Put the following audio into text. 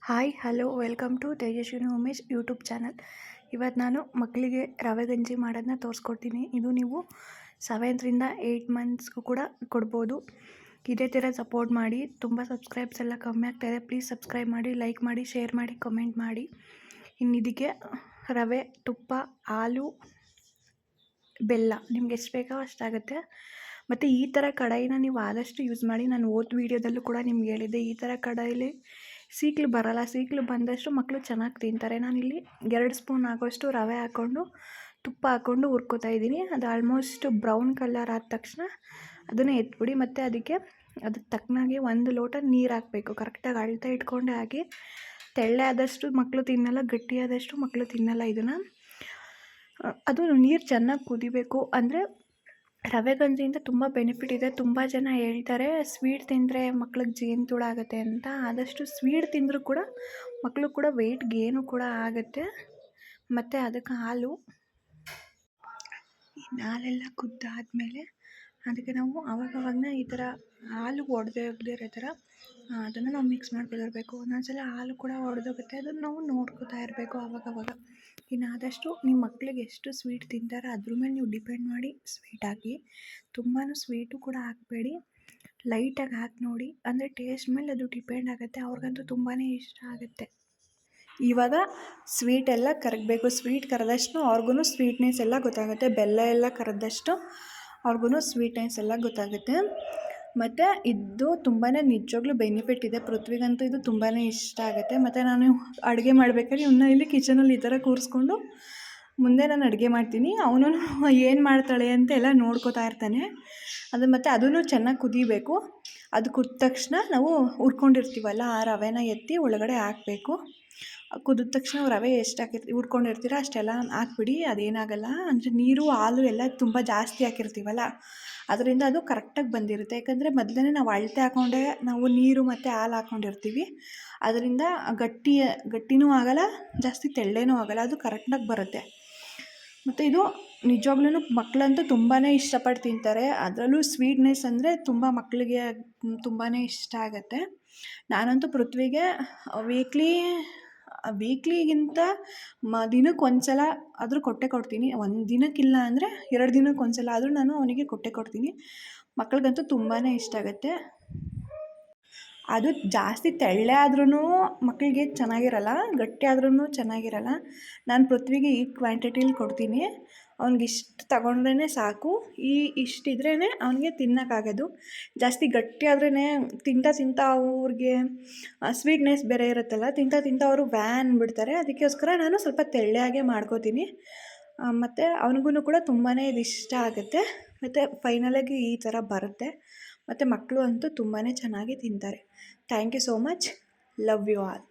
Hi hello welcome to Tejaswini Umesh YouTube channel. ಇವತ್ತು ನಾನು ಮಕ್ಕಳಿಗೆ ರವೆ ಗಂಜಿ ಮಾಡೋದನ್ನ ತೋರಿಸ್ಕೊಡ್ತೀನಿ. ಇದು ನೀವು 7ರಿಂದ 8 ಮಂತ್ಸ್ಗೂ ಕೂಡ ಕೊಡ್ಬೋದು. ಇದೇ ಥರ ಸಪೋರ್ಟ್ ಮಾಡಿ. ತುಂಬ ಸಬ್ಸ್ಕ್ರೈಬ್ಸ್ ಎಲ್ಲ ಕಮ್ಮಿ ಆಗ್ತಾಯಿದೆ. ಪ್ಲೀಸ್ ಸಬ್ಸ್ಕ್ರೈಬ್ ಮಾಡಿ, ಲೈಕ್ ಮಾಡಿ, ಶೇರ್ ಮಾಡಿ, ಕಮೆಂಟ್ ಮಾಡಿ. ಇನ್ನು ಇದಕ್ಕೆ ರವೆ, ತುಪ್ಪ, ಹಾಲು, ಬೆಲ್ಲ ನಿಮ್ಗೆ ಎಷ್ಟು ಬೇಕೋ ಅಷ್ಟಾಗುತ್ತೆ. ಮತ್ತು ಈ ಥರ ಕಡಾಯಿನ ನೀವು ಆದಷ್ಟು ಯೂಸ್ ಮಾಡಿ. ನಾನು ಓದ್ ವೀಡಿಯೋದಲ್ಲೂ ಕೂಡ ನಿಮ್ಗೆ ಹೇಳಿದ್ದೆ, ಈ ಥರ ಕಡಾಯಿಲಿ ಸೀಕ್ಲು ಬರೋಲ್ಲ. ಸೀಕ್ಲು ಬಂದಷ್ಟು ಮಕ್ಕಳು ಚೆನ್ನಾಗಿ ತಿಂತಾರೆ. ನಾನಿಲ್ಲಿ 2 ಸ್ಪೂನ್ ಆಗೋಷ್ಟು ರವೆ ಹಾಕ್ಕೊಂಡು ತುಪ್ಪ ಹಾಕ್ಕೊಂಡು ಹುರ್ಕೋತಾ ಇದ್ದೀನಿ. ಅದು ಆಲ್ಮೋಸ್ಟ್ ಬ್ರೌನ್ ಕಲರ್ ಆದ ತಕ್ಷಣ ಅದನ್ನು ಎತ್ಬಿಡಿ. ಮತ್ತು ಅದಕ್ಕೆ ತಕ್ಕನಾಗಿ 1 ಲೋಟ ನೀರು ಹಾಕಬೇಕು. ಕರೆಕ್ಟಾಗಿ ಅಳತೆ ಇಟ್ಕೊಂಡೆ ಹಾಕಿ. ತೆಳ್ಳೆ ಆದಷ್ಟು ಮಕ್ಕಳು ತಿನ್ನಲ್ಲ, ಗಟ್ಟಿಯಾದಷ್ಟು ಮಕ್ಕಳು ತಿನ್ನಲ್ಲ ಇದನ್ನು. ಅದು ನೀರು ಚೆನ್ನಾಗಿ ಕುದಿಬೇಕು. ಅಂದರೆ ರವೆ ಗಂಜಿಯಿಂದ ತುಂಬ ಬೆನಿಫಿಟ್ ಇದೆ. ತುಂಬ ಜನ ಹೇಳ್ತಾರೆ ಸ್ವೀಟ್ ತಿಂದರೆ ಮಕ್ಳಿಗೆ ಜೇನುತುಳ ಆಗುತ್ತೆ ಅಂತ. ಆದಷ್ಟು ಸ್ವೀಟ್ ತಿಂದರೂ ಕೂಡ ಮಕ್ಕಳು ಕೂಡ ವೆಯ್ಟ್ ಗೇನು ಕೂಡ ಆಗುತ್ತೆ. ಮತ್ತು ಅದಕ್ಕೆ ಹಾಲೆಲ್ಲ ಕುದ್ದಾದಮೇಲೆ ಅದಕ್ಕೆ ನಾವು ಆವಾಗವಾಗ ಈ ಥರ ಹಾಲು ಒಡೆದೇ ಇರೋ ಥರ ಅದನ್ನು ನಾವು ಮಿಕ್ಸ್ ಮಾಡ್ಕೊತಿರ್ಬೇಕು. ಒಂದೊಂದ್ಸಲ ಹಾಲು ಕೂಡ ಒಡೆದೋಗುತ್ತೆ, ಅದನ್ನು ನಾವು ನೋಡ್ಕೊತಾ ಇರಬೇಕು ಆವಾಗವಾಗ. ಇನ್ನು ಆದಷ್ಟು ನಿಮ್ಮ ಮಕ್ಕಳಿಗೆ ಎಷ್ಟು ಸ್ವೀಟ್ ತಿಂತಾರೆ ಅದ್ರ ಮೇಲೆ ನೀವು ಡಿಪೆಂಡ್ ಮಾಡಿ ಸ್ವೀಟ್ ಹಾಕಿ. ತುಂಬಾ ಸ್ವೀಟು ಕೂಡ ಹಾಕಬೇಡಿ, ಲೈಟಾಗಿ ಹಾಕಿ ನೋಡಿ. ಅಂದರೆ ಟೇಸ್ಟ್ ಮೇಲೆ ಅದು ಡಿಪೆಂಡ್ ಆಗುತ್ತೆ. ಅವ್ರಿಗಂತೂ ತುಂಬಾ ಇಷ್ಟ ಆಗುತ್ತೆ. ಇವಾಗ ಸ್ವೀಟ್ ಎಲ್ಲ ಕರಗಬೇಕು. ಸ್ವೀಟ್ ಕರೆದಷ್ಟು ಅವ್ರಿಗೂ ಸ್ವೀಟ್ನೆಸ್ ಎಲ್ಲ ಗೊತ್ತಾಗುತ್ತೆ. ಬೆಲ್ಲ ಎಲ್ಲ ಕರೆದಷ್ಟು ಅವ್ರಿಗೂ ಸ್ವೀಟ್ನೆಸ್ ಎಲ್ಲ ಗೊತ್ತಾಗುತ್ತೆ. ಮತ್ತು ಇದು ತುಂಬಾ ನಿಜವಾಗ್ಲೂ ಬೆನಿಫಿಟ್ ಇದೆ. ಪೃಥ್ವಿಗಂತೂ ಇದು ತುಂಬಾ ಇಷ್ಟ ಆಗುತ್ತೆ. ಮತ್ತು ನಾನು ಅಡುಗೆ ಮಾಡಬೇಕಾದ್ರೆ ಇವನ್ನ ಇಲ್ಲಿ ಕಿಚನಲ್ಲಿ ಈ ಥರ ಕೂರಿಸ್ಕೊಂಡು ಮುಂದೆ ನಾನು ಅಡುಗೆ ಮಾಡ್ತೀನಿ. ಅವನು ಏನು ಮಾಡ್ತಾಳೆ ಅಂತ ಎಲ್ಲ ನೋಡ್ಕೋತಾ ಇರ್ತಾನೆ. ಮತ್ತು ಅದೂ ಚೆನ್ನಾಗಿ ಕುದಿಬೇಕು. ಅದು ಕುದ್ದ ತಕ್ಷಣ ನಾವು ಹುರ್ಕೊಂಡಿರ್ತೀವಲ್ಲ ಆ ರವೆನ ಎತ್ತಿ ಒಳಗಡೆ ಹಾಕಬೇಕು. ಕುದಿದ ತಕ್ಷಣ ರವೆ ಎಷ್ಟು ಹುರ್ಕೊಂಡಿರ್ತೀರ ಅಷ್ಟೆಲ್ಲ ಹಾಕ್ಬಿಡಿ. ಅದೇನಾಗಲ್ಲ. ಅಂದರೆ ನೀರು ಹಾಲು ಎಲ್ಲ ತುಂಬ ಜಾಸ್ತಿ ಹಾಕಿರ್ತೀವಲ್ಲ, ಅದರಿಂದ ಅದು ಕರೆಕ್ಟಾಗಿ ಬಂದಿರುತ್ತೆ. ಯಾಕಂದರೆ ಮೊದಲೇ ನಾವು ಅಳತೆ ಹಾಕ್ಕೊಂಡೆ ನಾವು ನೀರು ಮತ್ತು ಹಾಲು ಹಾಕ್ಕೊಂಡಿರ್ತೀವಿ. ಅದರಿಂದ ಗಟ್ಟಿನೂ ಆಗೋಲ್ಲ, ಜಾಸ್ತಿ ತೆಳ್ಳೇನೂ ಆಗೋಲ್ಲ. ಅದು ಕರೆಕ್ಟಾಗಿ ಬರುತ್ತೆ. ಮತ್ತು ಇದು ನಿಜವಾಗ್ಲೂ ಮಕ್ಕಳಂತೂ ತುಂಬಾ ಇಷ್ಟಪಟ್ಟು ತಿಂತಾರೆ. ಅದರಲ್ಲೂ ಸ್ವೀಟ್ನೆಸ್ ಅಂದರೆ ತುಂಬ ಮಕ್ಕಳಿಗೆ ತುಂಬಾ ಇಷ್ಟ ಆಗುತ್ತೆ. ನಾನಂತೂ ಪೃಥ್ವಿಗೆ ವೀಕ್ಲಿಗಿಂತ ದಿನಕ್ಕೆ ಒಂದ್ಸಲ ಆದರೂ ಕೊಡ್ತೀನಿ. 1 ದಿನಕ್ಕಿಲ್ಲ ಅಂದರೆ 2 ದಿನಕ್ಕೆ ಒಂದ್ಸಲ ಆದರೂ ನಾನು ಅವನಿಗೆ ಕೊಡ್ತೀನಿ. ಮಕ್ಕಳಿಗಂತೂ ತುಂಬಾ ಇಷ್ಟ ಆಗುತ್ತೆ. ಅದು ಜಾಸ್ತಿ ತೆಳ್ಳೆ ಆದ್ರೂ ಮಕ್ಕಳಿಗೆ ಚೆನ್ನಾಗಿರಲ್ಲ, ಗಟ್ಟಿ ಆದ್ರೂ ಚೆನ್ನಾಗಿರಲ್ಲ. ನಾನು ಪೃಥ್ವಿಗೆ ಈ ಕ್ವಾಂಟಿಟಿಲಿ ಕೊಡ್ತೀನಿ. ಅವ್ನಿಗೆ ಇಷ್ಟು ತಗೊಂಡ್ರೇ ಸಾಕು. ಇಷ್ಟಿದ್ರೇ ಅವನಿಗೆ ತಿನ್ನೋಕ್ಕಾಗೋದು. ಜಾಸ್ತಿ ಗಟ್ಟಿ ಆದ್ರೇ ತಿಂತಾ ಅವ್ರಿಗೆ ಸ್ವೀಟ್ನೆಸ್ ಬೇರೆ ಇರುತ್ತಲ್ಲ, ತಿಂತಾ ಅವರು ಅಂದ್ಬಿಡ್ತಾರೆ. ಅದಕ್ಕೋಸ್ಕರ ನಾನು ಸ್ವಲ್ಪ ತೆಳ್ಳಗೆ ಮಾಡ್ಕೋತೀನಿ. ಮತ್ತು ಅವನಿಗೂ ಕೂಡ ತುಂಬಾ ಇದು ಇಷ್ಟ ಆಗುತ್ತೆ. ಮತ್ತು ಫೈನಲಾಗಿ ಈ ಥರ ಬರುತ್ತೆ. ಮತ್ತು ಮಕ್ಕಳು ಅಂತೂ ತುಂಬಾ ಚೆನ್ನಾಗಿ ತಿಂತಾರೆ. Thank you so much. Love you all.